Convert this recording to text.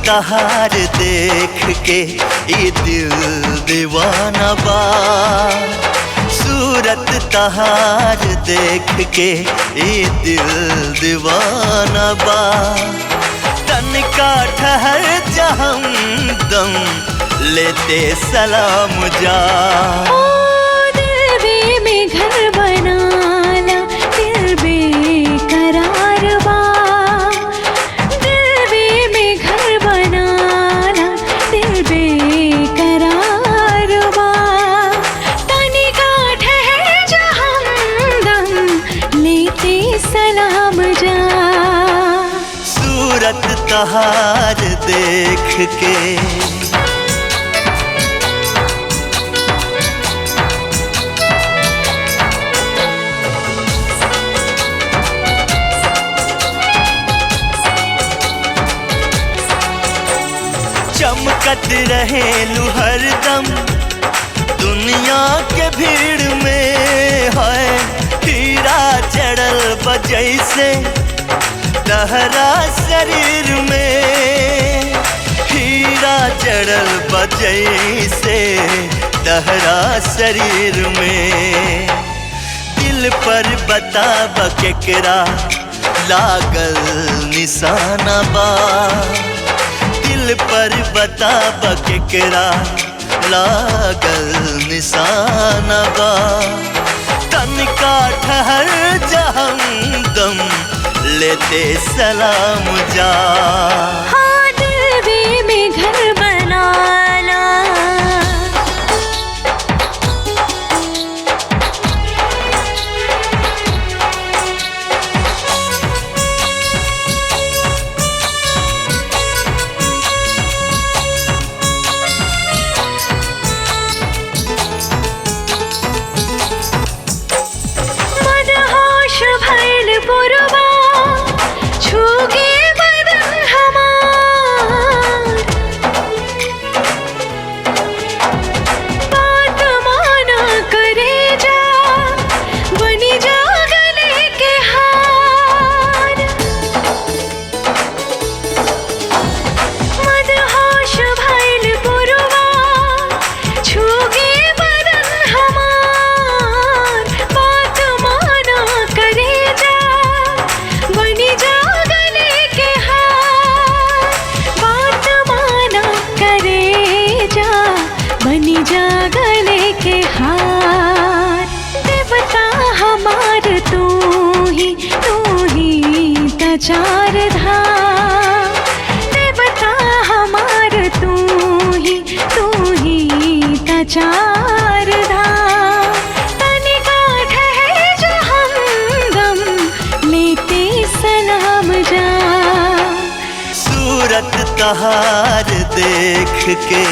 तहार देख के ये दिल दीवाना बा। सूरत तहार देख के ये दिल दीवाना बा। तनिका ठहर जा हमदम लेते सलाम जा। ओ दिल में घर बनाला दिल बेकरार बा। दिल में घर बनाला दिल बेकरार बा। तनिका ठहर जा हमदम लेते सलाम जा। सूरत तहार देख के चमकत रहेलू हरदम दुनिया के भीड़ में। है हीरा चढ़ल बजैसे तहरा शरीर में। हीरा चढ़ल बजैसे तहरा शरीर में। दिल पर बताब केकरा लागल निशाना बा। दिल पर बताब केकरा लागल निशाना बा। तनिका ठहर जा हमदम लेते सलाम जा। हाँ दिल में घर बनाला। मदहोश भइल पुरवा छूगे बदन हमार। बात माना करे जा बनी जा गले के हार। मदहोश भइल पुरवा छूगे बदन हमार। बात माना करे जा बनी जा गले के हार। बात माना करे जा बनी जा गले के हार। देवता हमार तू ही त चार धाम। देवता हमार तू ही त चार धाम। तनिका ठहर जा हमदम लेते सलाम जा। सूरत तहार देख के